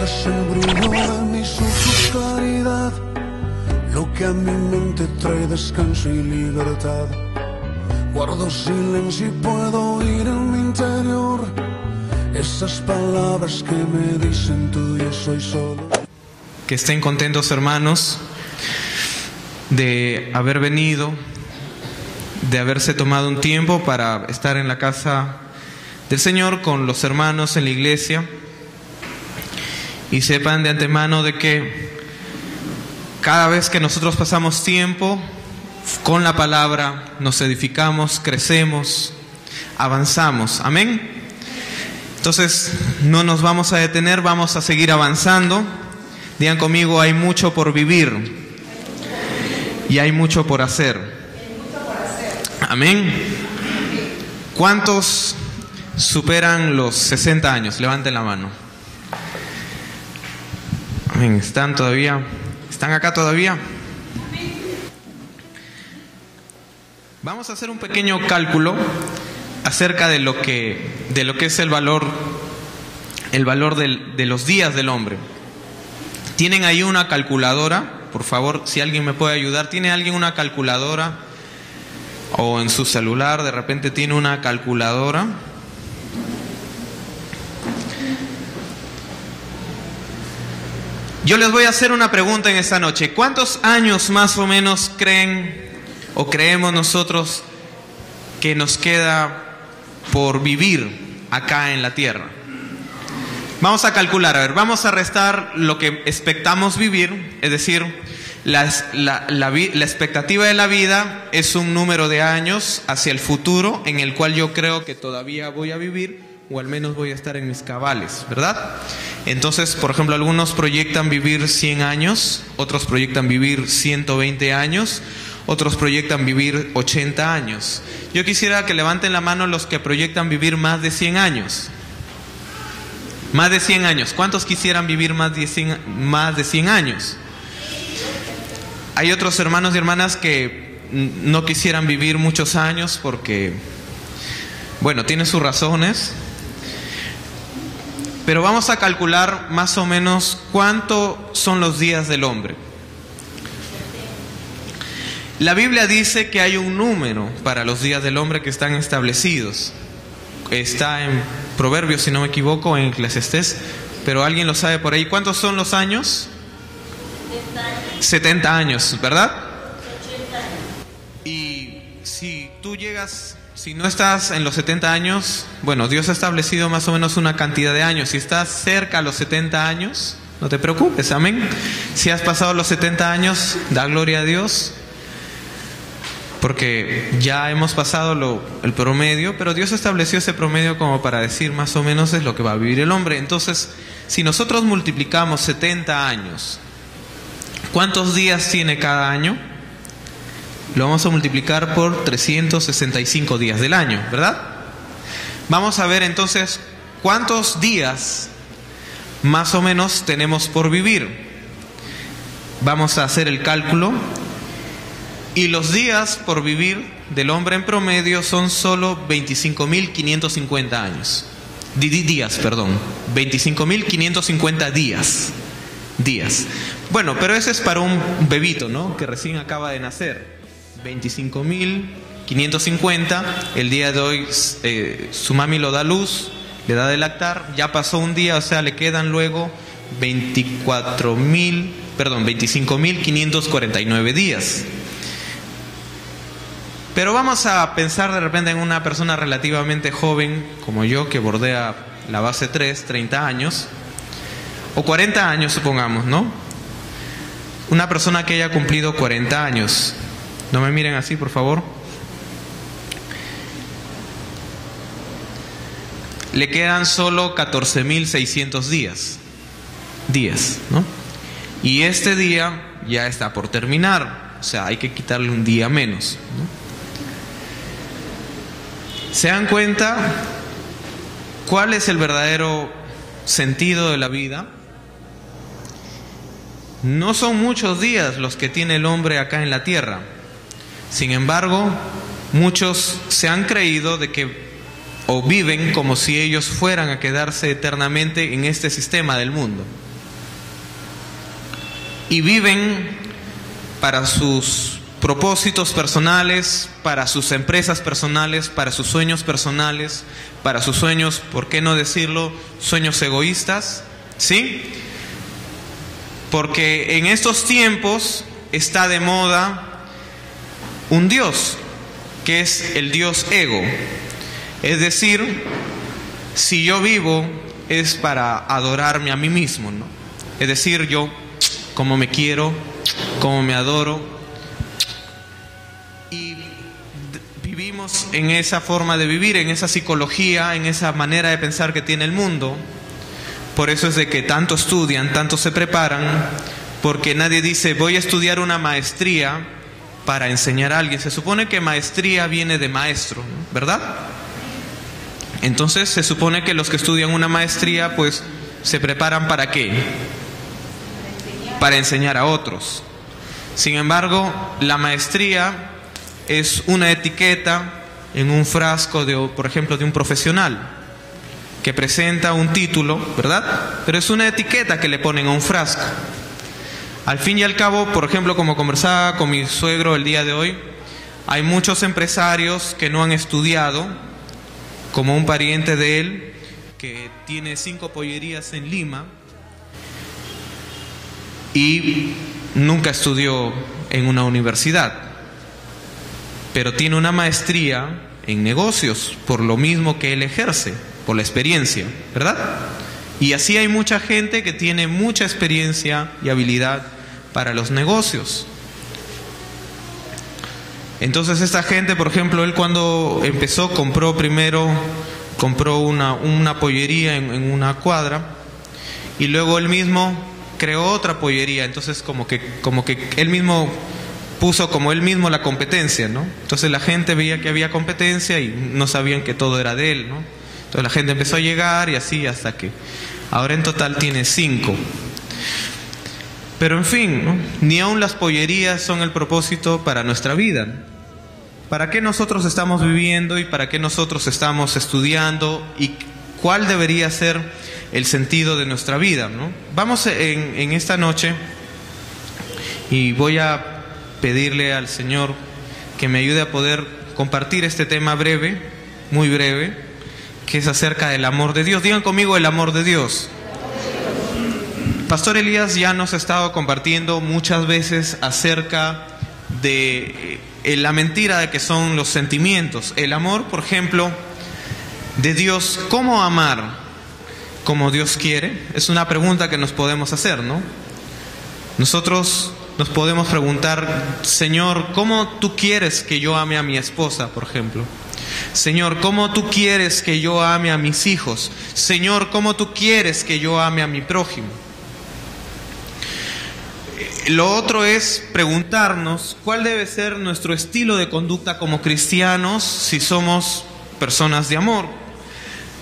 es el brillo de mis ojos, claridad, lo que a mi mente trae descanso y libertad. Guardo silencio y puedo oír en mi interior esas palabras que me dicen tú, yo soy solo. Que estén contentos, hermanos, de haber venido, de haberse tomado un tiempo para estar en la casa del Señor con los hermanos en la iglesia, y sepan de antemano de que cada vez que nosotros pasamos tiempo con la palabra, nos edificamos, crecemos, avanzamos. Amén. Entonces no nos vamos a detener, vamos a seguir avanzando. Digan conmigo: hay mucho por vivir y hay mucho por hacer. Amén. ¿Cuántos superan los 60 años? Levanten la mano. Amén. ¿Están todavía? ¿Están acá todavía? Vamos a hacer un pequeño cálculo acerca de lo que es el valor de los días del hombre. ¿Tienen ahí una calculadora? Por favor, si alguien me puede ayudar. ¿Tiene alguien una calculadora? O en su celular de repente tiene una calculadora. Yo les voy a hacer una pregunta en esta noche. ¿Cuántos años más o menos creen o creemos nosotros que nos queda por vivir acá en la tierra? Vamos a calcular, a ver, vamos a restar lo que expectamos vivir, es decir, la expectativa de la vida es un número de años hacia el futuro en el cual yo creo que todavía voy a vivir, o al menos voy a estar en mis cabales, ¿verdad? Entonces, por ejemplo, algunos proyectan vivir 100 años, otros proyectan vivir 120 años, otros proyectan vivir 80 años. Yo quisiera que levanten la mano los que proyectan vivir más de 100 años. Más de 100 años. ¿Cuántos quisieran vivir más de 100 años? Hay otros hermanos y hermanas que no quisieran vivir muchos años porque, bueno, tienen sus razones. Pero vamos a calcular más o menos cuánto son los días del hombre. La Biblia dice que hay un número para los días del hombre que están establecidos. Está en Proverbios, si no me equivoco, en Eclesiastés, pero alguien lo sabe por ahí. ¿Cuántos son los años? 70 años, ¿verdad? 80 años. Y si tú llegas, si no estás en los 70 años, bueno, Dios ha establecido más o menos una cantidad de años. Si estás cerca a los 70 años, no te preocupes, amén. Si has pasado los 70 años, da gloria a Dios, porque ya hemos pasado el promedio, pero Dios estableció ese promedio como para decir más o menos es lo que va a vivir el hombre. Entonces, si nosotros multiplicamos 70 años, ¿cuántos días tiene cada año? Lo vamos a multiplicar por 365 días del año, ¿verdad? Vamos a ver entonces cuántos días más o menos tenemos por vivir. Vamos a hacer el cálculo. Y los días por vivir del hombre en promedio son solo 25.550 años. Días, perdón. 25.550 días. Bueno, pero ese es para un bebito, ¿no? Que recién acaba de nacer. 25.550. El día de hoy su mami lo da a luz, le da de lactar. Ya pasó un día, o sea, le quedan luego 25.549 días. Pero vamos a pensar de repente en una persona relativamente joven, como yo, que bordea la base 3, 30 años, o 40 años supongamos, ¿no? Una persona que haya cumplido 40 años. No me miren así, por favor. Le quedan solo 14.600 días, ¿no? Y este día ya está por terminar, o sea, hay que quitarle un día menos, ¿no? ¿Se dan cuenta cuál es el verdadero sentido de la vida? No son muchos días los que tiene el hombre acá en la tierra. Sin embargo, muchos se han creído de que o viven como si ellos fueran a quedarse eternamente en este sistema del mundo. y viven para sus propósitos personales, para sus empresas personales, para sus sueños personales, para sus sueños, ¿por qué no decirlo?, sueños egoístas, ¿sí? Porque en estos tiempos está de moda un Dios, que es el Dios ego. Es decir, si yo vivo es para adorarme a mí mismo, ¿no? Es decir, yo como me quiero, como me adoro. Y vivimos en esa forma de vivir, en esa psicología, en esa manera de pensar que tiene el mundo. Por eso es de que tanto estudian, tanto se preparan, porque nadie dice voy a estudiar una maestría para enseñar a alguien. Se supone que maestría viene de maestro, ¿no? ¿Verdad? Entonces se supone que los que estudian una maestría pues se preparan ¿para qué? Para enseñar a otros. Sin embargo, la maestría es una etiqueta en un frasco de, por ejemplo, de un profesional que presenta un título, ¿verdad? Pero es una etiqueta que le ponen a un frasco. Al fin y al cabo, por ejemplo, como conversaba con mi suegro el día de hoy, hay muchos empresarios que no han estudiado, como un pariente de él que tiene 5 pollerías en Lima y nunca estudió en una universidad, pero tiene una maestría en negocios por lo mismo que él ejerce, por la experiencia, ¿verdad? Y así hay mucha gente que tiene mucha experiencia y habilidad para los negocios. Entonces esta gente, por ejemplo, él cuando empezó compró una pollería en una cuadra y luego él mismo creó otra pollería. Entonces como que él mismo puso como él mismo la competencia, ¿no? Entonces la gente veía que había competencia y no sabían que todo era de él, ¿no? Entonces la gente empezó a llegar y así hasta que ahora en total tiene 5. Pero en fin, ¿no? Ni aun las pollerías son el propósito para nuestra vida, ¿no? ¿Para qué nosotros estamos viviendo y para qué nosotros estamos estudiando y cuál debería ser el sentido de nuestra vida, ¿no? Vamos en esta noche y voy a pedirle al Señor que me ayude a poder compartir este tema breve, muy breve, que es acerca del amor de Dios. Digan conmigo el amor de Dios. Pastor Elías ya nos ha estado compartiendo muchas veces acerca de la mentira de que son los sentimientos. El amor, por ejemplo, de Dios. ¿Cómo amar como Dios quiere? Es una pregunta que nos podemos hacer, ¿no? Nosotros nos podemos preguntar, Señor, ¿cómo tú quieres que yo ame a mi esposa, por ejemplo? Señor, ¿cómo tú quieres que yo ame a mis hijos? Señor, ¿cómo tú quieres que yo ame a mi prójimo? Lo otro es preguntarnos cuál debe ser nuestro estilo de conducta como cristianos si somos personas de amor.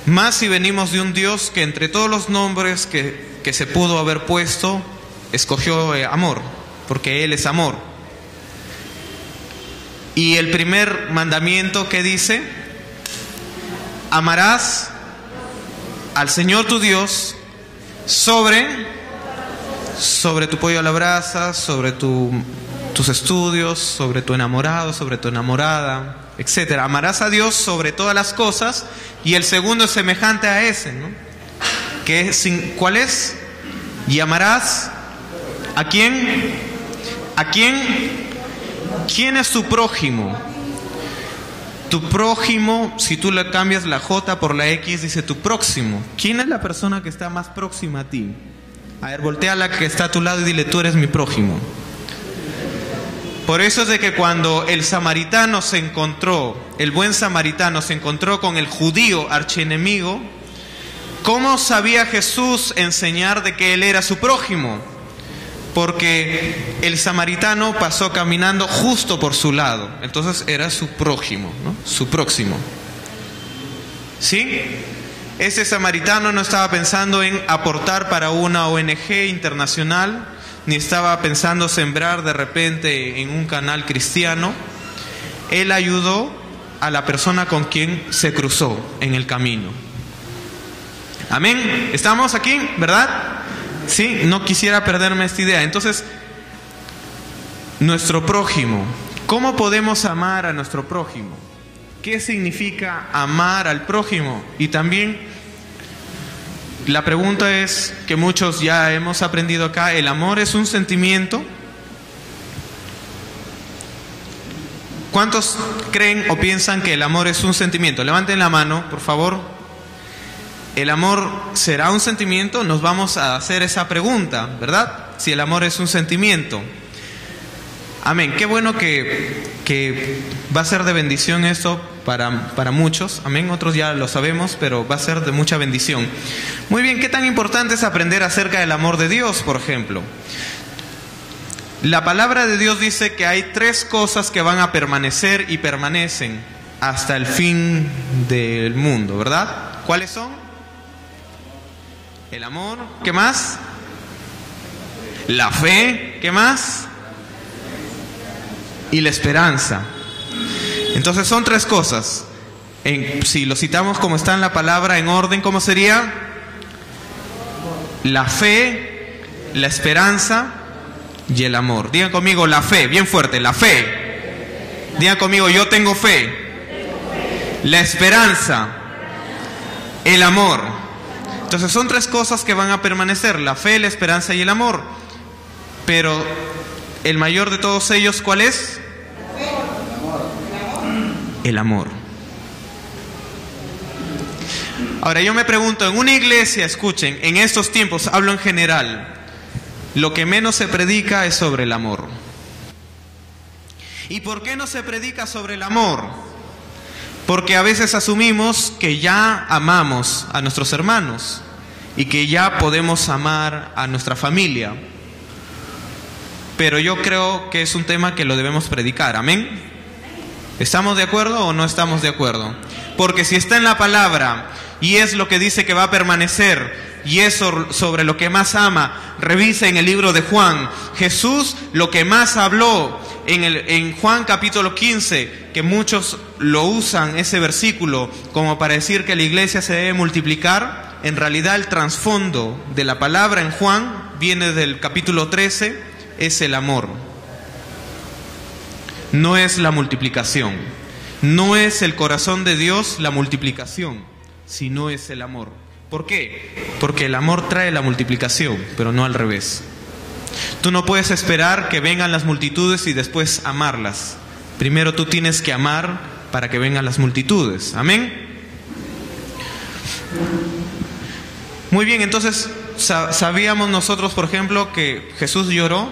Más si venimos de un Dios que entre todos los nombres que se pudo haber puesto, escogió amor, porque Él es amor. Y el primer mandamiento que dice, amarás al Señor tu Dios sobre tu pollo a la brasa, sobre tus estudios, sobre tu enamorado, sobre tu enamorada, etcétera. Amarás a Dios sobre todas las cosas. Y el segundo es semejante a ese, ¿no? ¿Cuál es? Y amarás ¿a quién? ¿A quién? ¿Quién es tu prójimo? Tu prójimo, si tú le cambias la J por la X, dice tu próximo. ¿Quién es la persona que está más próxima a ti? A ver, voltea a la que está a tu lado y dile, tú eres mi prójimo. Por eso es de que cuando el buen samaritano se encontró con el judío archienemigo, ¿cómo sabía Jesús enseñar de que él era su prójimo? Porque el samaritano pasó caminando justo por su lado, entonces era su prójimo, ¿no? Su próximo. ¿Sí? Ese samaritano no estaba pensando en aportar para una ONG internacional, ni estaba pensando sembrar de repente en un canal cristiano. Él ayudó a la persona con quien se cruzó en el camino. Amén. ¿Estamos aquí, verdad? Sí, no quisiera perderme esta idea. Entonces, nuestro prójimo. ¿Cómo podemos amar a nuestro prójimo? ¿Qué significa amar al prójimo? Y también la pregunta es que muchos ya hemos aprendido acá, ¿el amor es un sentimiento? ¿Cuántos creen o piensan que el amor es un sentimiento? Levanten la mano, por favor. ¿El amor será un sentimiento? Nos vamos a hacer esa pregunta, ¿verdad? Si el amor es un sentimiento. Amén. Qué bueno que va a ser de bendición esto para muchos. Amén. Otros ya lo sabemos, pero va a ser de mucha bendición. Muy bien, ¿qué tan importante es aprender acerca del amor de Dios, por ejemplo? La palabra de Dios dice que hay 3 cosas que van a permanecer y permanecen hasta el fin del mundo, ¿verdad? ¿Cuáles son? El amor, ¿qué más? La fe, ¿qué más? Y la esperanza. Entonces son 3 cosas. Si lo citamos como está en la palabra en orden, ¿cómo sería? La fe, la esperanza y el amor. Digan conmigo la fe, bien fuerte, la fe. Digan conmigo, yo tengo fe. La esperanza, el amor. Entonces son 3 cosas que van a permanecer, la fe, la esperanza y el amor. Pero el mayor de todos ellos, ¿cuál es? El amor. Ahora yo me pregunto, en una iglesia, escuchen, en estos tiempos, hablo en general, lo que menos se predica es sobre el amor. ¿Y por qué no se predica sobre el amor? Porque a veces asumimos que ya amamos a nuestros hermanos y que ya podemos amar a nuestra familia. Pero yo creo que es un tema que lo debemos predicar, ¿amén? ¿Estamos de acuerdo o no estamos de acuerdo? Porque si está en la palabra y es lo que dice que va a permanecer y es sobre lo que más ama, revisa en el libro de Juan. Jesús lo que más habló en Juan capítulo 15, que muchos lo usan ese versículo como para decir que la iglesia se debe multiplicar. En realidad el trasfondo de la palabra en Juan viene del capítulo 13, es el amor. No es la multiplicación. No es el corazón de Dios la multiplicación, sino es el amor. ¿Por qué? Porque el amor trae la multiplicación, pero no al revés. Tú no puedes esperar que vengan las multitudes y después amarlas. Primero tú tienes que amar para que vengan las multitudes. ¿Amén? Muy bien, entonces sabíamos nosotros, por ejemplo, que Jesús lloró.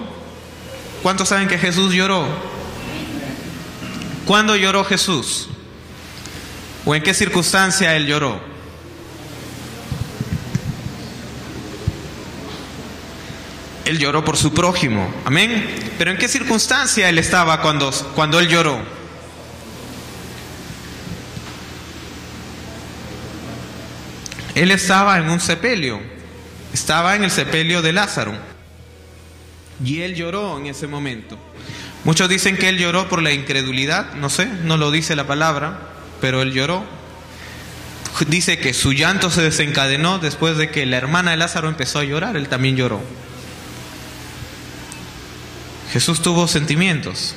¿Cuántos saben que Jesús lloró? ¿Cuándo lloró Jesús? ¿O en qué circunstancia Él lloró? Él lloró por su prójimo, amén. Pero ¿en qué circunstancia Él estaba cuando Él lloró? Él estaba en un sepelio, estaba en el sepelio de Lázaro. Y Él lloró en ese momento. Muchos dicen que Él lloró por la incredulidad, no sé, no lo dice la palabra, pero Él lloró. Dice que su llanto se desencadenó después de que la hermana de Lázaro empezó a llorar, Él también lloró. Jesús tuvo sentimientos.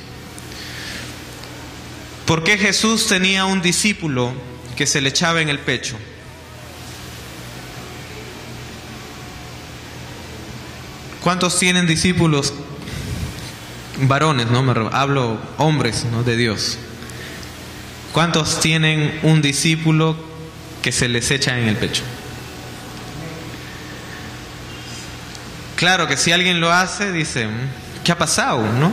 ¿Por qué Jesús tenía un discípulo que se le echaba en el pecho? ¿Cuántos tienen discípulos varones? No hablo hombres, ¿no? De Dios. ¿Cuántos tienen un discípulo que se les echa en el pecho? Claro que si alguien lo hace, dice, ¿qué ha pasado? ¿No?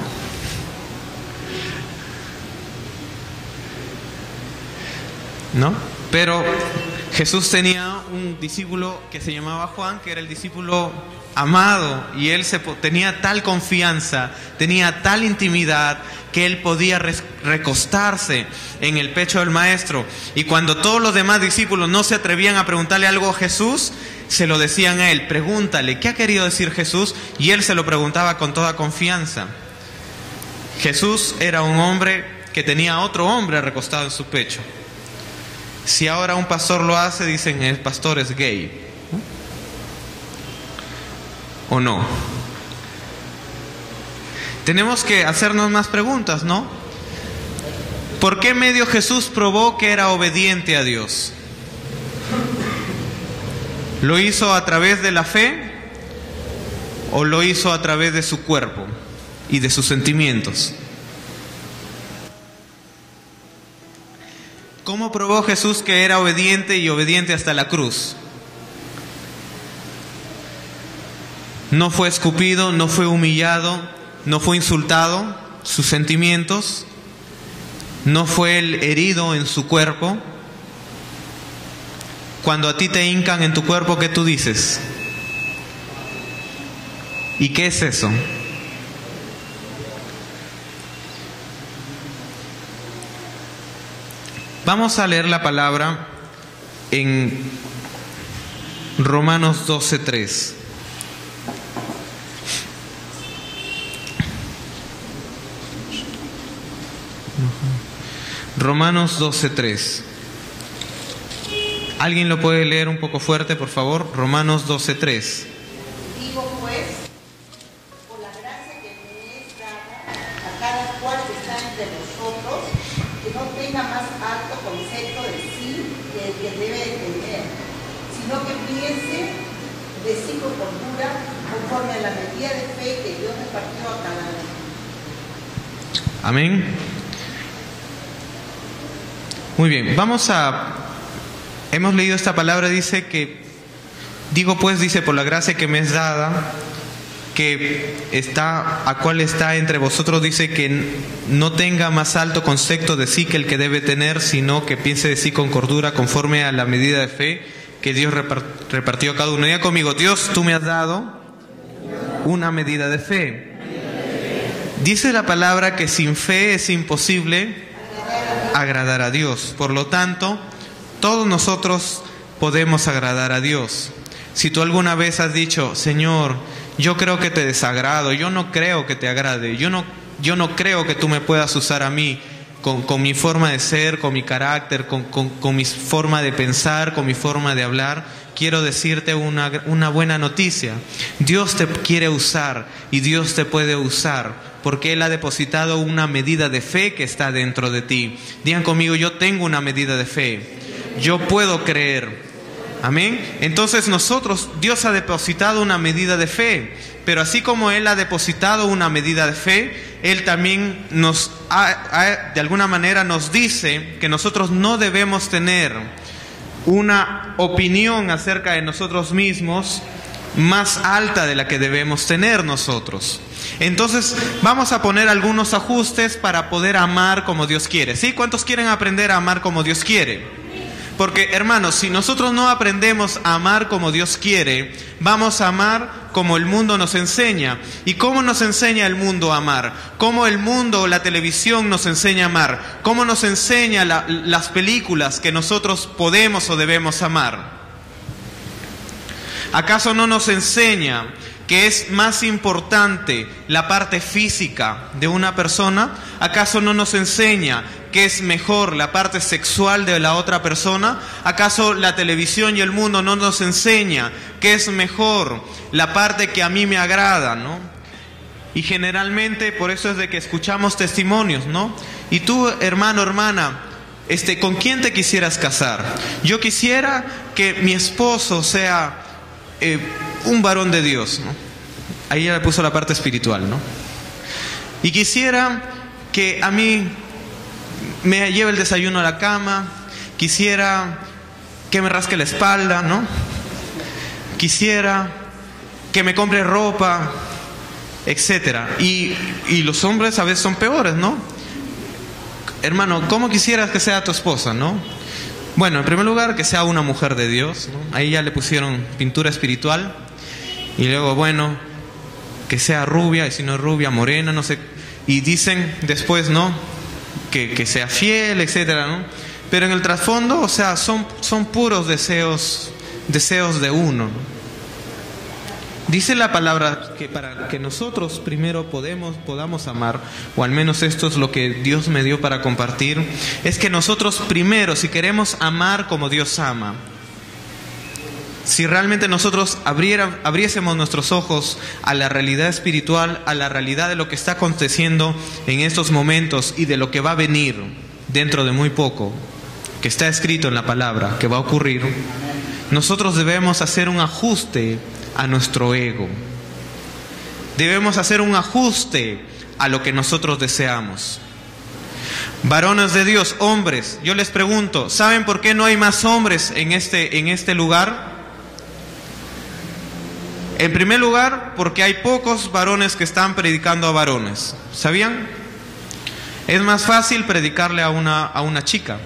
¿No? Pero Jesús tenía un discípulo que se llamaba Juan, que era el discípulo amado, y él tenía tal confianza, tenía tal intimidad, que él podía recostarse en el pecho del maestro. Y cuando todos los demás discípulos no se atrevían a preguntarle algo a Jesús, se lo decían a él: pregúntale, ¿qué ha querido decir Jesús? Y él se lo preguntaba con toda confianza. Jesús era un hombre que tenía a otro hombre recostado en su pecho. Si ahora un pastor lo hace, dicen el pastor es gay. o no? Tenemos que hacernos más preguntas, ¿no? ¿Por qué medio Jesús probó que era obediente a Dios? ¿Lo hizo a través de la fe o lo hizo a través de su cuerpo y de sus sentimientos? ¿Cómo probó Jesús que era obediente y obediente hasta la cruz? No fue escupido, no fue humillado, no fue insultado, sus sentimientos, no fue el herido en su cuerpo. Cuando a ti te hincan en tu cuerpo, ¿qué tú dices? ¿Y qué es eso? Vamos a leer la palabra en Romanos 12:3. Romanos 12:3. ¿Alguien lo puede leer un poco fuerte, por favor? Romanos 12:3. Digo pues, por la gracia que me es dada a cada cual que está entre nosotros, que no tenga más alto concepto de sí que el que debe de tener, sino que piense de sí con cordura, conforme a la medida de fe que Dios repartió a cada uno. Amén. Muy bien, hemos leído esta palabra, dice que, digo pues, dice, por la gracia que me es dada, que a cual está entre vosotros, dice que no tenga más alto concepto de sí que el que debe tener, sino que piense de sí con cordura, conforme a la medida de fe que Dios repartió a cada uno. Diga conmigo: Dios, tú me has dado una medida de fe. Dice la palabra que sin fe es imposible agradar a Dios. Por lo tanto, todos nosotros podemos agradar a Dios. Si tú alguna vez has dicho: Señor, yo creo que te desagrado, yo no creo que te agrade, yo no creo que tú me puedas usar a mí con mi forma de ser, con mi carácter, con mi forma de pensar, con mi forma de hablar, quiero decirte una buena noticia. Dios te quiere usar y Dios te puede usar, porque Él ha depositado una medida de fe que está dentro de ti. Digan conmigo: yo tengo una medida de fe, yo puedo creer. Amén. Entonces Dios ha depositado una medida de fe, pero así como Él ha depositado una medida de fe, Él también de alguna manera nos dice que nosotros no debemos tener una opinión acerca de nosotros mismos más alta de la que debemos tener nosotros. Entonces vamos a poner algunos ajustes para poder amar como Dios quiere. ¿Sí? ¿Cuántos quieren aprender a amar como Dios quiere? Porque, hermanos, si nosotros no aprendemos a amar como Dios quiere, vamos a amar como el mundo nos enseña. ¿Y cómo nos enseña el mundo a amar? ¿Cómo el mundo, la televisión nos enseña a amar? ¿Cómo nos enseña las películas que nosotros podemos o debemos amar? ¿Acaso no nos enseña que es más importante la parte física de una persona? ¿Acaso no nos enseña que es mejor la parte sexual de la otra persona? ¿Acaso la televisión y el mundo no nos enseña que es mejor la parte que a mí me agrada, ¿no? Y generalmente por eso es de que escuchamos testimonios, ¿no? Y tú, hermano, hermana, ¿con quién te quisieras casar? Yo quisiera que mi esposo sea un varón de Dios, ¿no? Ahí ya le puso la parte espiritual, ¿no? Y quisiera que a mí me lleve el desayuno a la cama, quisiera que me rasque la espalda, ¿no? Quisiera que me compre ropa, etcétera. Y los hombres a veces son peores, ¿no? Hermano, ¿cómo quisieras que sea tu esposa, no? Bueno, en primer lugar, que sea una mujer de Dios, ¿no? Ahí ya le pusieron pintura espiritual. Y luego, bueno, que sea rubia, y si no es rubia, morena, no sé. Y dicen después, ¿no? Que sea fiel, etcétera, ¿no? Pero en el trasfondo, o sea, son puros deseos de uno, ¿no? Dice la palabra que para que nosotros primero podamos amar, o al menos esto es lo que Dios me dio para compartir, es que nosotros primero, si queremos amar como Dios ama, si realmente nosotros abriésemos nuestros ojos a la realidad espiritual, a la realidad de lo que está aconteciendo en estos momentos y de lo que va a venir dentro de muy poco, que está escrito en la palabra, que va a ocurrir, nosotros debemos hacer un ajuste a nuestro ego. Debemos hacer un ajuste a lo que nosotros deseamos. Varones de Dios, hombres, yo les pregunto, ¿saben por qué no hay más hombres en este lugar? En primer lugar, porque hay pocos varones que están predicando a varones. ¿Sabían? Es más fácil predicarle a una chica.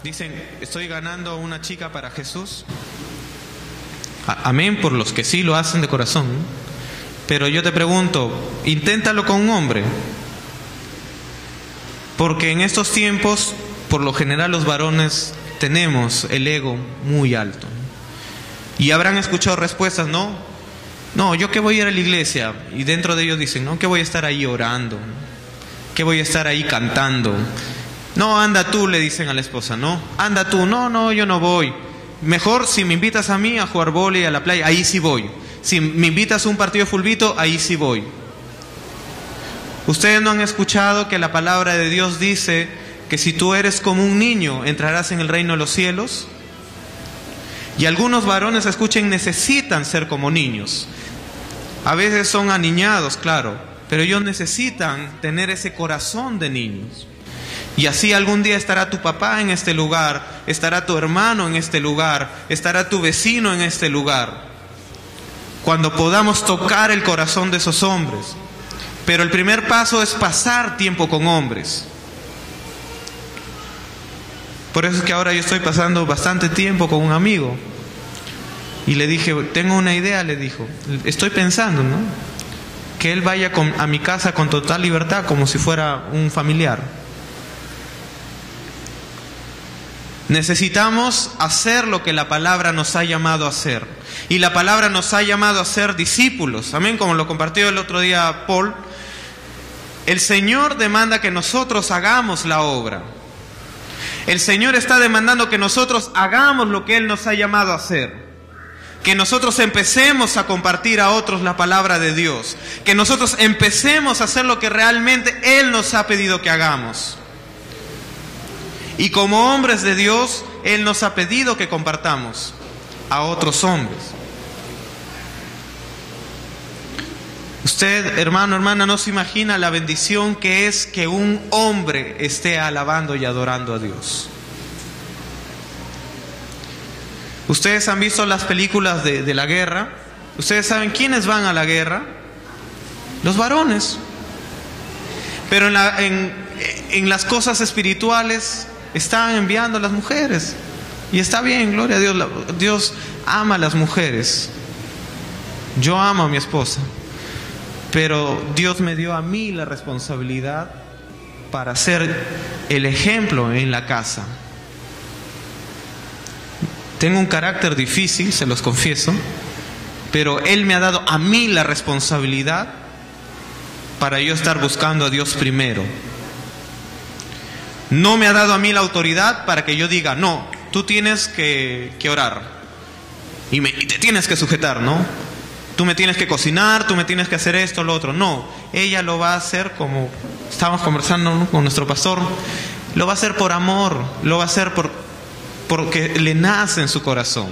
Dicen, estoy ganando a una chica para Jesús. Amén por los que sí lo hacen de corazón. Pero yo te pregunto, inténtalo con un hombre. Porque en estos tiempos, por lo general los varones tenemos el ego muy alto. Y habrán escuchado respuestas, no, yo que voy a ir a la iglesia. Y dentro de ellos dicen, no, que voy a estar ahí orando, que voy a estar ahí cantando. No, anda tú, le dicen a la esposa, no, anda tú, no, yo no voy. Mejor si me invitas a mí a jugar vóley a la playa, ahí sí voy. Si me invitas a un partido de fulbito, ahí sí voy. Ustedes no han escuchado que la palabra de Dios dice que si tú eres como un niño, entrarás en el reino de los cielos. Y algunos varones, escuchen, necesitan ser como niños. A veces son aniñados, claro, pero ellos necesitan tener ese corazón de niños. Y así algún día estará tu papá en este lugar, estará tu hermano en este lugar, estará tu vecino en este lugar. Cuando podamos tocar el corazón de esos hombres. Pero el primer paso es pasar tiempo con hombres. Por eso es que ahora yo estoy pasando bastante tiempo con un amigo. Y le dije, tengo una idea, le dijo. Estoy pensando, ¿no? Que él vaya a mi casa con total libertad, como si fuera un familiar. Necesitamos hacer lo que la palabra nos ha llamado a hacer. Y la palabra nos ha llamado a ser discípulos. Amén, como lo compartió el otro día Paul. El Señor demanda que nosotros hagamos la obra. El Señor está demandando que nosotros hagamos lo que Él nos ha llamado a hacer. Que nosotros empecemos a compartir a otros la palabra de Dios. Que nosotros empecemos a hacer lo que realmente Él nos ha pedido que hagamos. Y como hombres de Dios, Él nos ha pedido que compartamos a otros hombres. Usted, hermano, hermana, no se imagina la bendición que es que un hombre esté alabando y adorando a Dios. Ustedes han visto las películas de la guerra. Ustedes saben quiénes van a la guerra. Los varones. Pero en las cosas espirituales están enviando a las mujeres. Y está bien, gloria a Dios. Dios ama a las mujeres. Yo amo a mi esposa. Pero Dios me dio a mí la responsabilidad para ser el ejemplo en la casa. Tengo un carácter difícil, se los confieso, pero Él me ha dado a mí la responsabilidad para yo estar buscando a Dios primero. No me ha dado a mí la autoridad para que yo diga, no, tú tienes que orar y te tienes que sujetar, ¿no? Tú me tienes que cocinar, tú me tienes que hacer esto, lo otro. No, ella lo va a hacer como estábamos conversando, ¿no?, con nuestro pastor. Lo va a hacer por amor, lo va a hacer porque le nace en su corazón.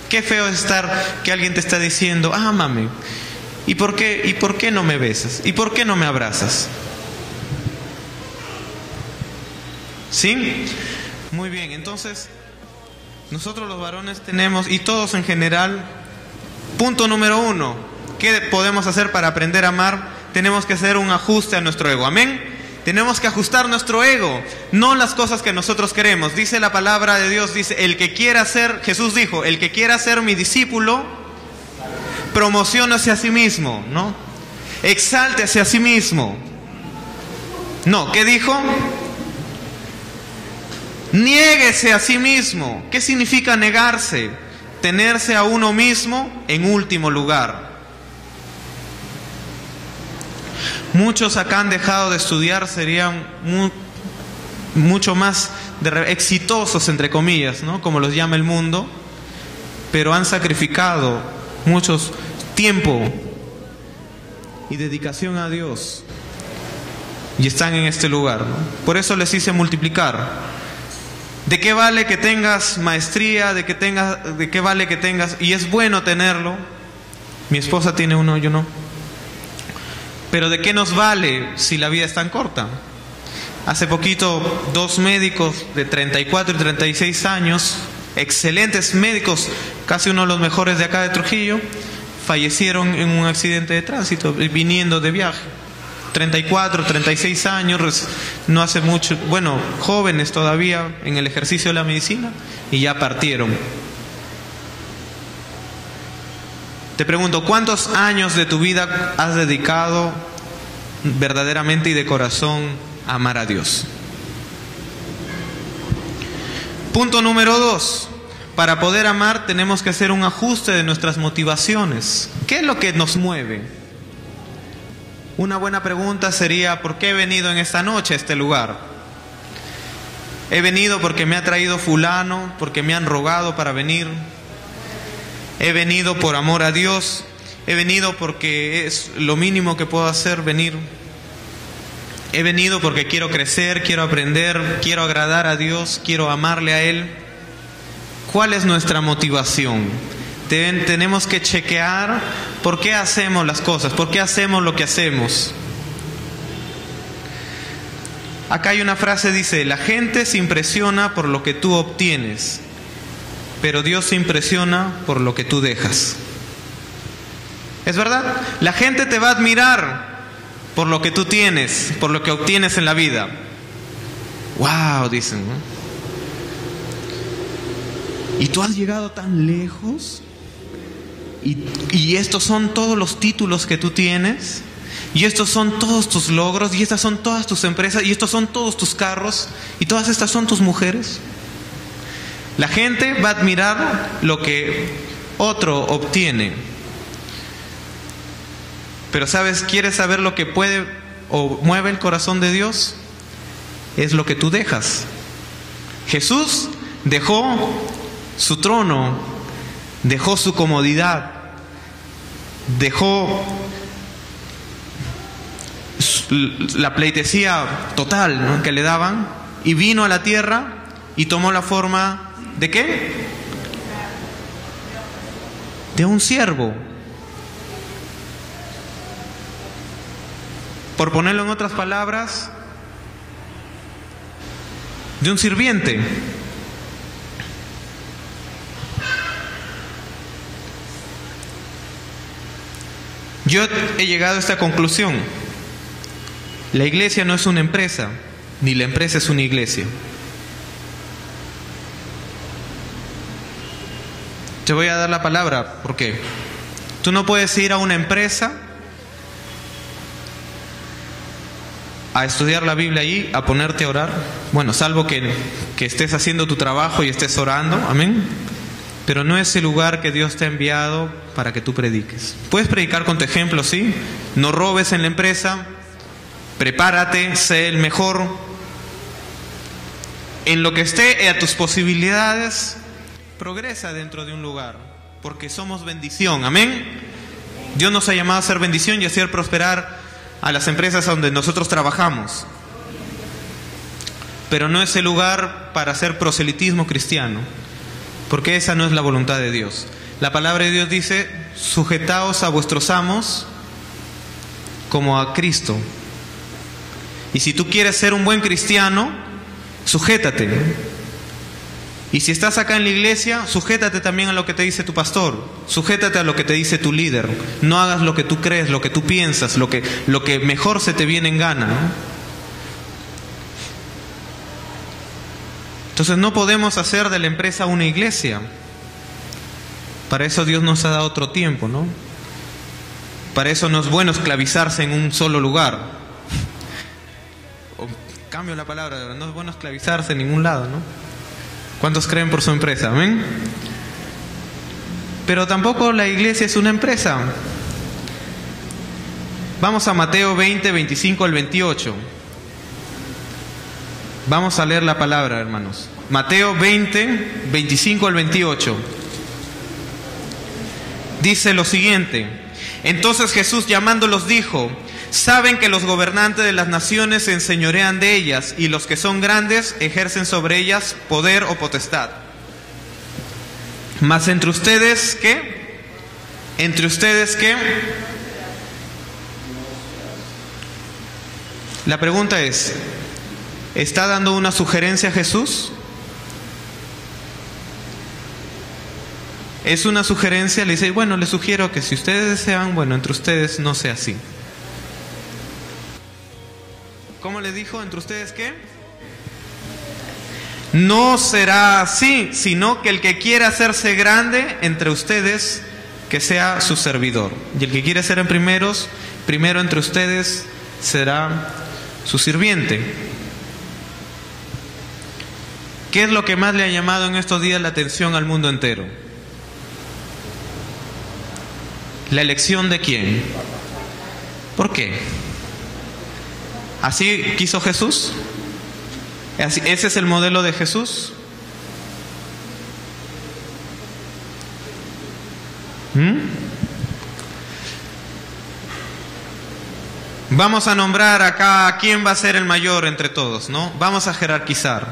Qué feo es que alguien te está diciendo, ámame. ¿Y por qué no me besas? ¿Y por qué no me abrazas? ¿Sí? Muy bien, entonces nosotros los varones tenemos, y todos en general, punto número 1, ¿qué podemos hacer para aprender a amar? Tenemos que hacer un ajuste a nuestro ego. Amén. Tenemos que ajustar nuestro ego, no las cosas que nosotros queremos. Dice la palabra de Dios, dice, el que quiera ser, Jesús dijo, el que quiera ser mi discípulo, promociónase a sí mismo, ¿no? Exáltese a sí mismo. No, ¿qué dijo? Niéguese a sí mismo. ¿Qué significa negarse? Tenerse a uno mismo en último lugar. Muchos acá han dejado de estudiar, serían mucho más exitosos, entre comillas, ¿no? Como los llama el mundo, pero han sacrificado mucho tiempo y dedicación a Dios y están en este lugar, ¿no? Por eso les hice multiplicar. ¿De qué vale que tengas maestría? ¿De qué vale que tengas? Y es bueno tenerlo. Mi esposa tiene uno, yo no. Pero ¿de qué nos vale si la vida es tan corta? Hace poquito 2 médicos de 34 y 36 años, excelentes médicos, casi uno de los mejores de acá de Trujillo, fallecieron en un accidente de tránsito viniendo de viaje. 34, 36 años, no hace mucho, bueno, jóvenes todavía en el ejercicio de la medicina, y ya partieron. Te pregunto, ¿cuántos años de tu vida has dedicado verdaderamente y de corazón a amar a Dios? Punto número 2. Para poder amar tenemos que hacer un ajuste de nuestras motivaciones. ¿Qué es lo que nos mueve? Una buena pregunta sería, ¿por qué he venido en esta noche a este lugar? He venido porque me ha traído fulano, porque me han rogado para venir. He venido por amor a Dios. He venido porque es lo mínimo que puedo hacer, venir. He venido porque quiero crecer, quiero aprender, quiero agradar a Dios, quiero amarle a Él. ¿Cuál es nuestra motivación? Tenemos que chequear por qué hacemos las cosas, por qué hacemos lo que hacemos. Acá hay una frase, dice, la gente se impresiona por lo que tú obtienes, pero Dios se impresiona por lo que tú dejas. ¿Es verdad? La gente te va a admirar por lo que tú tienes, por lo que obtienes en la vida. ¡Wow! Dicen, ¿no? ¿Y tú has llegado tan lejos? ¿Y estos son todos los títulos que tú tienes? ¿Y estos son todos tus logros? ¿Y estas son todas tus empresas? ¿Y estos son todos tus carros? ¿Y todas estas son tus mujeres? La gente va a admirar lo que otro obtiene. Pero ¿sabes? ¿Quieres saber lo que puede o mueve el corazón de Dios? Es lo que tú dejas. Jesús dejó su trono, dejó su comodidad, dejó la pleitesía total, ¿no?, que le daban, y vino a la tierra y tomó la forma ¿de qué? De un siervo. Por ponerlo en otras palabras, de un sirviente. Yo he llegado a esta conclusión. La iglesia no es una empresa, ni la empresa es una iglesia. Te voy a dar la palabra, ¿por qué? Tú no puedes ir a una empresa a estudiar la Biblia allí, a ponerte a orar. Bueno, salvo que estés haciendo tu trabajo y estés orando, amén. Pero no es el lugar que Dios te ha enviado para que tú prediques. Puedes predicar con tu ejemplo, sí. No robes en la empresa. Prepárate, sé el mejor. En lo que esté a tus posibilidades, progresa dentro de un lugar, porque somos bendición, amén. Dios nos ha llamado a ser bendición y a hacer prosperar a las empresas donde nosotros trabajamos. Pero no es el lugar para hacer proselitismo cristiano, porque esa no es la voluntad de Dios. La palabra de Dios dice: sujetaos a vuestros amos como a Cristo. Y si tú quieres ser un buen cristiano, sujétate. Y si estás acá en la iglesia, sujétate también a lo que te dice tu pastor. Sujétate a lo que te dice tu líder. No hagas lo que tú crees, lo que tú piensas, lo que mejor se te viene en gana, ¿no? Entonces no podemos hacer de la empresa una iglesia. Para eso Dios nos ha dado otro tiempo, ¿no? Para eso no es bueno esclavizarse en un solo lugar. O cambio la palabra, no es bueno esclavizarse en ningún lado, ¿no? ¿Cuántos creen por su empresa? ¿Amén? Pero tampoco la iglesia es una empresa. Vamos a Mateo 20, 25 al 28. Vamos a leer la palabra, hermanos. Mateo 20, 25 al 28. Dice lo siguiente: entonces Jesús llamándolos dijo: saben que los gobernantes de las naciones se enseñorean de ellas, y los que son grandes ejercen sobre ellas poder o potestad. Mas entre ustedes, ¿qué? Entre ustedes, ¿qué? La pregunta es, ¿está dando una sugerencia a Jesús? Es una sugerencia, le dice, bueno, le sugiero que si ustedes desean, bueno, entre ustedes no sea así. ¿Cómo le dijo? ¿Entre ustedes qué? No será así, sino que el que quiera hacerse grande entre ustedes, que sea su servidor. Y el que quiere ser primero entre ustedes será su sirviente. ¿Qué es lo que más le ha llamado en estos días la atención al mundo entero? ¿La elección de quién? ¿Por qué? ¿Así quiso Jesús? ¿Ese es el modelo de Jesús? Vamos a nombrar acá quién va a ser el mayor entre todos, ¿no? Vamos a jerarquizar.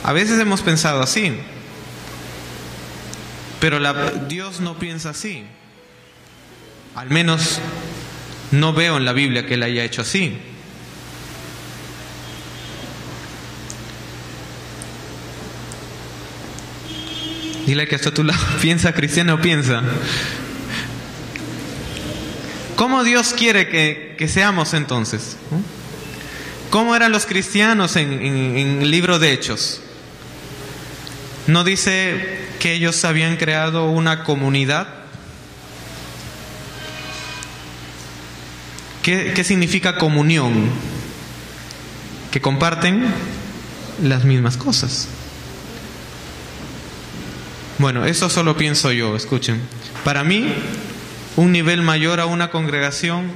A veces hemos pensado así, pero Dios no piensa así. Al menos no veo en la Biblia que Él haya hecho así. Dile que esto a tu lado, piensa cristiano, piensa. ¿Cómo Dios quiere que seamos entonces? ¿Cómo eran los cristianos en el libro de Hechos? ¿No dice que ellos habían creado una comunidad? ¿Qué significa comunión? Que comparten las mismas cosas. Bueno, eso solo pienso yo, escuchen. Para mí, un nivel mayor a una congregación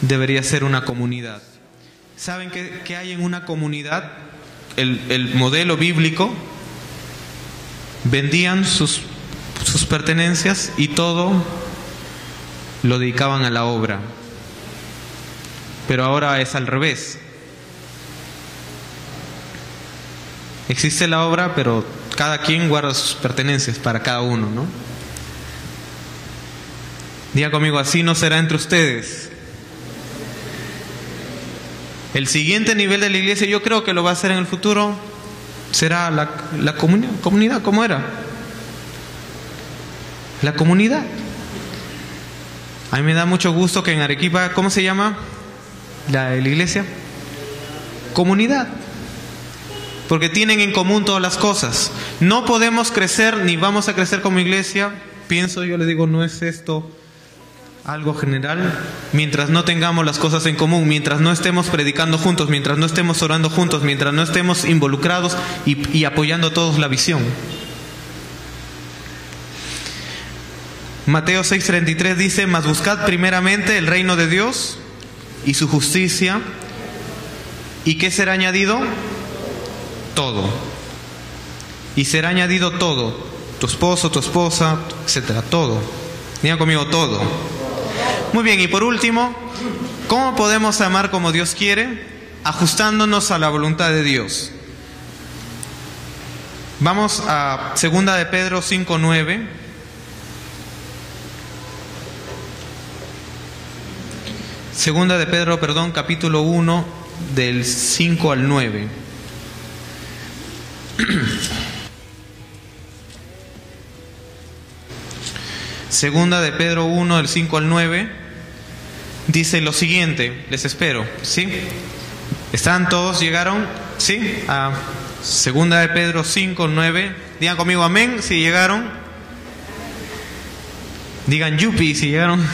debería ser una comunidad. ¿Saben qué hay en una comunidad? El modelo bíblico: vendían sus pertenencias y todo lo dedicaban a la obra. Pero ahora es al revés. Existe la obra, pero cada quien guarda sus pertenencias para cada uno, ¿no? Diga conmigo, así no será entre ustedes. El siguiente nivel de la iglesia, yo creo que lo va a hacer en el futuro, será la comunidad. ¿Cómo era? La comunidad. A mí me da mucho gusto que en Arequipa, ¿cómo se llama la iglesia? Comunidad. Porque tienen en común todas las cosas. No podemos crecer ni vamos a crecer como iglesia, pienso, yo les digo, no es esto algo general, mientras no tengamos las cosas en común, mientras no estemos predicando juntos, mientras no estemos orando juntos, mientras no estemos involucrados y apoyando todos la visión. Mateo 6:33 dice: mas buscad primeramente el reino de Dios y su justicia, ¿y qué será añadido? Todo. Y será añadido todo: tu esposo, tu esposa, etcétera, todo. Diga conmigo, todo. Muy bien, y por último, ¿cómo podemos amar como Dios quiere? Ajustándonos a la voluntad de Dios. Vamos a 2 de Pedro 5:9. Segunda de Pedro, capítulo 1, del 5 al 9. Segunda de Pedro 1, del 5 al 9, dice lo siguiente, les espero, ¿sí? ¿Están todos? ¿Llegaron? ¿Sí? A Segunda de Pedro 5, 9, digan conmigo amén si llegaron. Digan yupi si llegaron.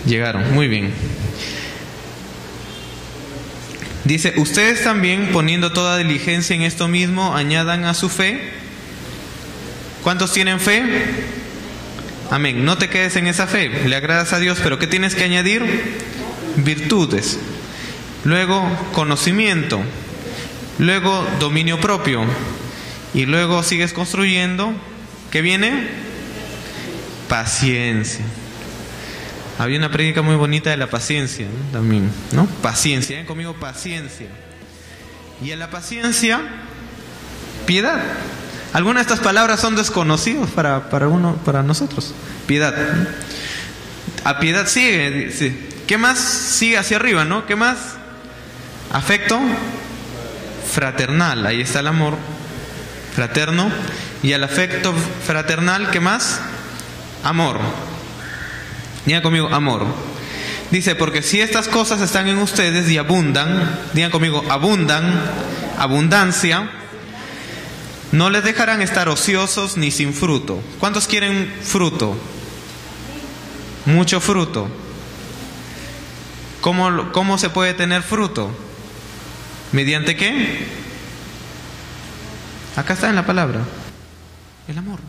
Llegaron, muy bien. Dice: ustedes también, poniendo toda diligencia en esto mismo, añadan a su fe. ¿Cuántos tienen fe? Amén. No te quedes en esa fe, le agradas a Dios, pero ¿qué tienes que añadir? Virtudes. Luego, conocimiento. luego dominio propio, y luego sigues construyendo. ¿Qué viene? Paciencia. Había una prédica muy bonita de la paciencia, ¿no? También, ¿no? Paciencia, conmigo, paciencia. Y en la paciencia, piedad. Algunas de estas palabras son desconocidas para nosotros. Piedad, ¿no? A piedad sigue, sí. ¿Qué más sigue hacia arriba, no? ¿Qué más? Afecto fraternal. Ahí está el amor fraterno. Y al afecto fraternal, ¿qué más? Amor. Digan conmigo, amor. Dice, porque si estas cosas están en ustedes y abundan, digan conmigo, abundan, abundancia, no les dejarán estar ociosos ni sin fruto. ¿Cuántos quieren fruto? Mucho fruto. ¿Cómo se puede tener fruto? ¿Mediante qué? Acá está en la palabra. El amor.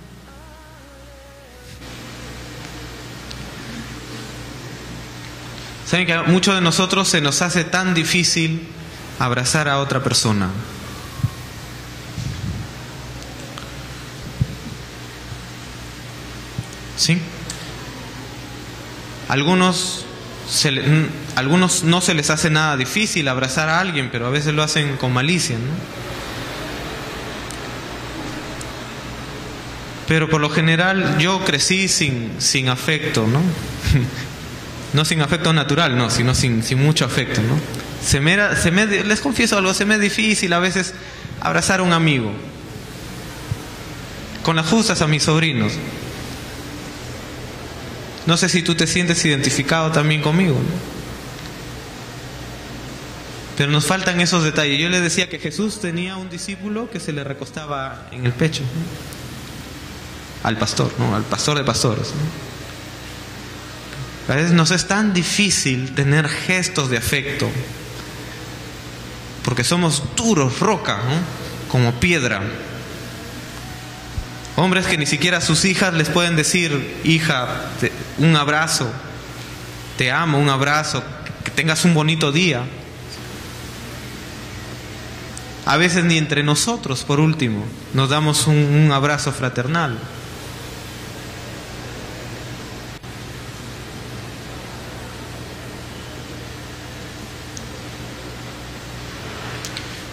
Saben que a muchos de nosotros se nos hace tan difícil abrazar a otra persona. ¿Sí? Algunos no se les hace nada difícil abrazar a alguien, pero a veces lo hacen con malicia, ¿no? Pero por lo general yo crecí sin afecto, ¿no? No sin afecto natural, no, sino sin mucho afecto, ¿no? Les confieso algo, se me es difícil a veces abrazar a un amigo. Con las justas a mis sobrinos. No sé si tú te sientes identificado también conmigo, ¿no? Pero nos faltan esos detalles. Yo les decía que Jesús tenía un discípulo que se le recostaba en el pecho, ¿no? Al pastor, ¿no? Al pastor de pastores, ¿no? A veces nos es tan difícil tener gestos de afecto porque somos duros, roca, ¿no? Como piedra. Hombres que ni siquiera a sus hijas les pueden decir, hija, un abrazo, te amo, un abrazo, que tengas un bonito día. A veces ni entre nosotros, por último, nos damos un abrazo fraternal.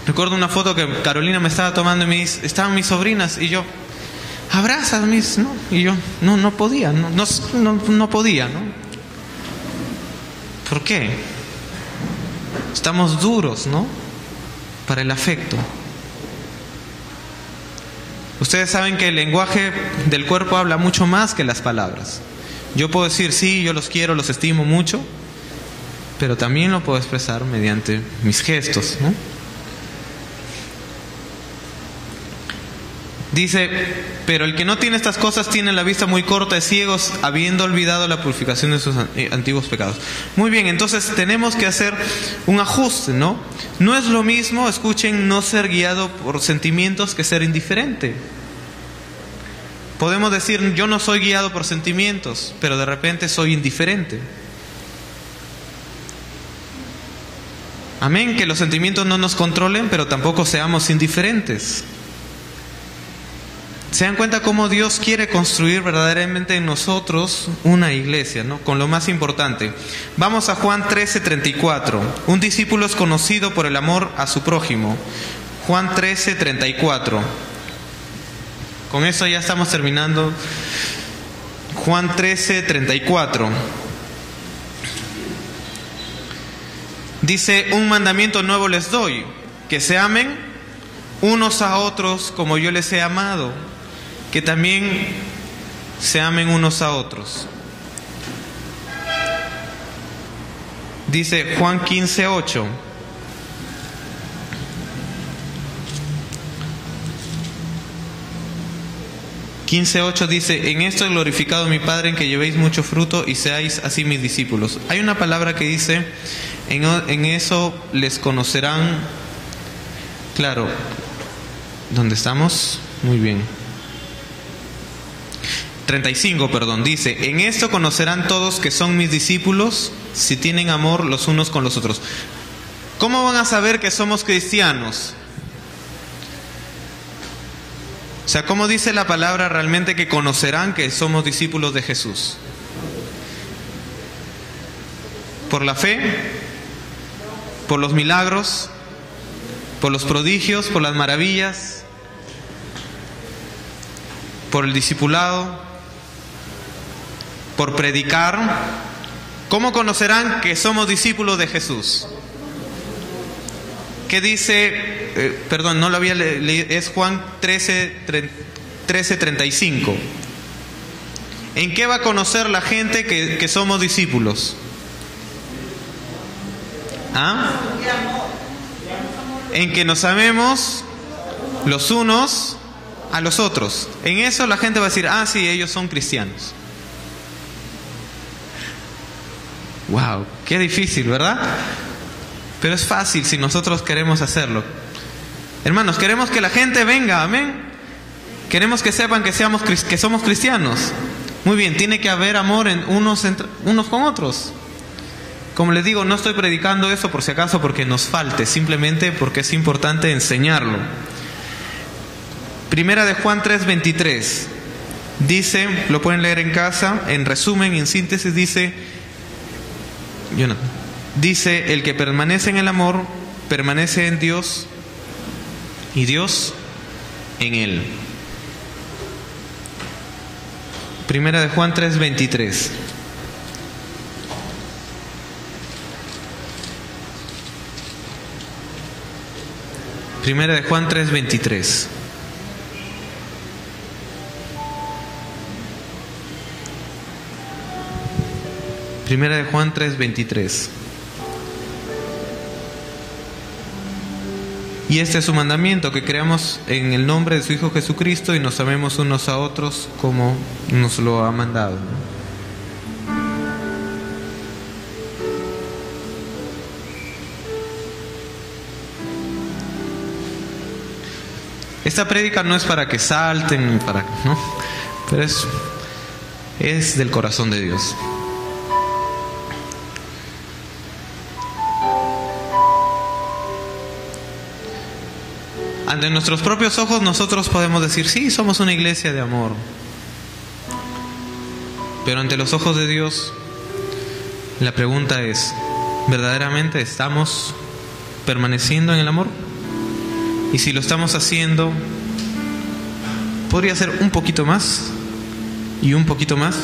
Recuerdo una foto que Carolina me estaba tomando y estaban mis sobrinas y yo, abrazas mis, ¿no? Y yo, no podía, no podía, ¿no? ¿Por qué? Estamos duros, ¿no? Para el afecto. Ustedes saben que el lenguaje del cuerpo habla mucho más que las palabras. Yo puedo decir, sí, yo los quiero, los estimo mucho, pero también lo puedo expresar mediante mis gestos, ¿no? Dice, pero el que no tiene estas cosas tiene la vista muy corta, de ciegos, habiendo olvidado la purificación de sus antiguos pecados. Muy bien, entonces tenemos que hacer un ajuste, ¿no? No es lo mismo, escuchen, no ser guiado por sentimientos que ser indiferente. Podemos decir, yo no soy guiado por sentimientos, pero de repente soy indiferente. Amén, que los sentimientos no nos controlen, pero tampoco seamos indiferentes. ¿Se dan cuenta cómo Dios quiere construir verdaderamente en nosotros una iglesia, ¿no? Con lo más importante. Vamos a Juan 13:34. Un discípulo es conocido por el amor a su prójimo. Juan 13:34. Con eso ya estamos terminando. Juan 13:34. Dice, un mandamiento nuevo les doy, que se amen unos a otros como yo les he amado, que también se amen unos a otros. Dice Juan 15:8. Dice, en esto he glorificado a mi Padre, en que llevéis mucho fruto y seáis así mis discípulos. Hay una palabra que dice, en eso les conocerán. Claro, ¿dónde estamos? Muy bien. 35, dice, en esto conocerán todos que son mis discípulos, si tienen amor los unos con los otros. ¿Cómo van a saber que somos cristianos? O sea, ¿cómo dice la palabra realmente que conocerán que somos discípulos de Jesús? ¿Por la fe? ¿Por los milagros? ¿Por los prodigios? ¿Por las maravillas? ¿Por el discipulado? ¿Por predicar? ¿Cómo conocerán que somos discípulos de Jesús? ¿Qué dice? Perdón, no lo había leído, es Juan 13:35. ¿En qué va a conocer la gente que somos discípulos? ¿Ah? En que nos amemos los unos a los otros. En eso la gente va a decir, ah, sí, ellos son cristianos. Wow, qué difícil, ¿verdad? Pero es fácil si nosotros queremos hacerlo. Hermanos, queremos que la gente venga, amén. Queremos que sepan que somos cristianos. Muy bien, tiene que haber amor en unos con otros. Como les digo, no estoy predicando eso por si acaso porque nos falte, simplemente porque es importante enseñarlo. Primera de Juan 3:23 dice, lo pueden leer en casa, en resumen, en síntesis, dice, el que permanece en el amor, permanece en Dios y Dios en él. Primera de Juan 3:23. Primera de Juan 3:23. Primera de Juan 3:23. Y este es su mandamiento, que creamos en el nombre de su Hijo Jesucristo y nos amemos unos a otros como nos lo ha mandado. Esta prédica no es para que salten, ¿no? Pero es del corazón de Dios. Ante nuestros propios ojos nosotros podemos decir, sí, somos una iglesia de amor. Pero ante los ojos de Dios, la pregunta es, ¿verdaderamente estamos permaneciendo en el amor? Y si lo estamos haciendo, ¿podría ser un poquito más? ¿Y un poquito más?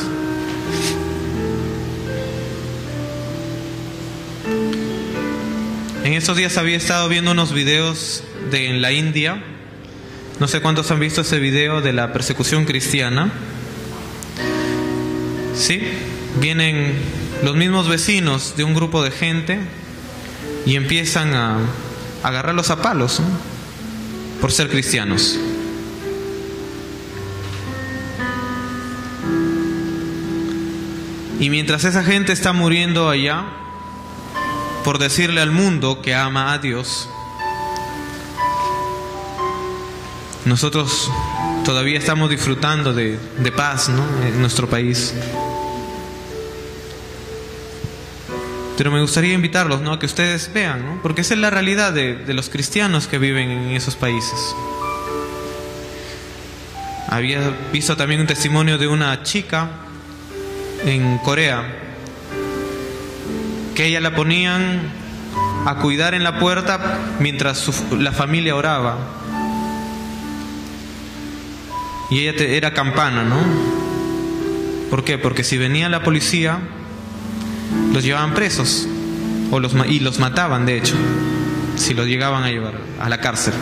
En estos días había estado viendo unos videos en la India. No sé cuántos han visto ese video de la persecución cristiana. Sí, vienen los mismos vecinos de un grupo de gente y empiezan a agarrarlos a palos, ¿no? Por ser cristianos. Y mientras esa gente está muriendo allá por decirle al mundo que ama a Dios, nosotros todavía estamos disfrutando de paz, ¿no? En nuestro país. Pero me gustaría invitarlos, ¿no? A que ustedes vean, ¿no? Porque esa es la realidad de los cristianos que viven en esos países. Había visto también un testimonio de una chica en Corea, que ella la ponían a cuidar en la puerta mientras la familia oraba. Y ella era campana, ¿no? ¿Por qué? Porque si venía la policía, los llevaban presos y los mataban, de hecho, si los llegaban a llevar a la cárcel.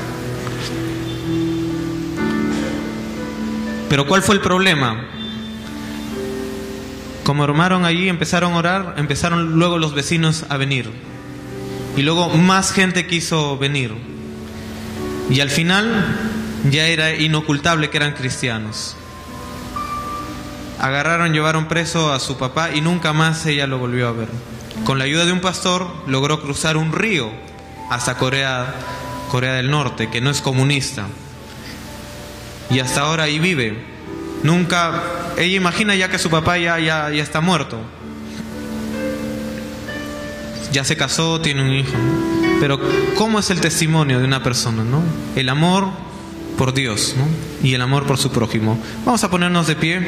Pero ¿cuál fue el problema? Como armaron allí, empezaron a orar, empezaron luego los vecinos a venir. Y luego más gente quiso venir. Y al final ya era inocultable que eran cristianos. Agarraron, llevaron preso a su papá y nunca más ella lo volvió a ver. Con la ayuda de un pastor logró cruzar un río hasta Corea del Norte, que no es comunista. Y hasta ahora ahí vive. Nunca, ella imagina ya que su papá ya está muerto. Ya se casó, tiene un hijo. Pero ¿cómo es el testimonio de una persona, no? El amor por Dios, ¿no? Y el amor por su prójimo. Vamos a ponernos de pie.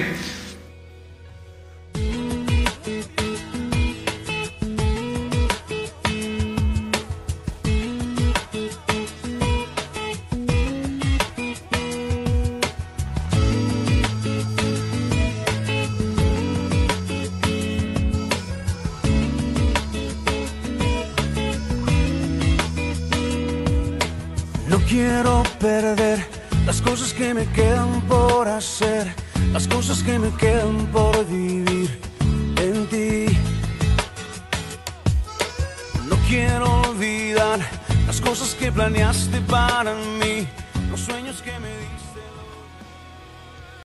No quiero perder las cosas que me quedan por hacer, las cosas que me quedan por vivir en ti. No quiero olvidar las cosas que planeaste para mí, los sueños que me diste.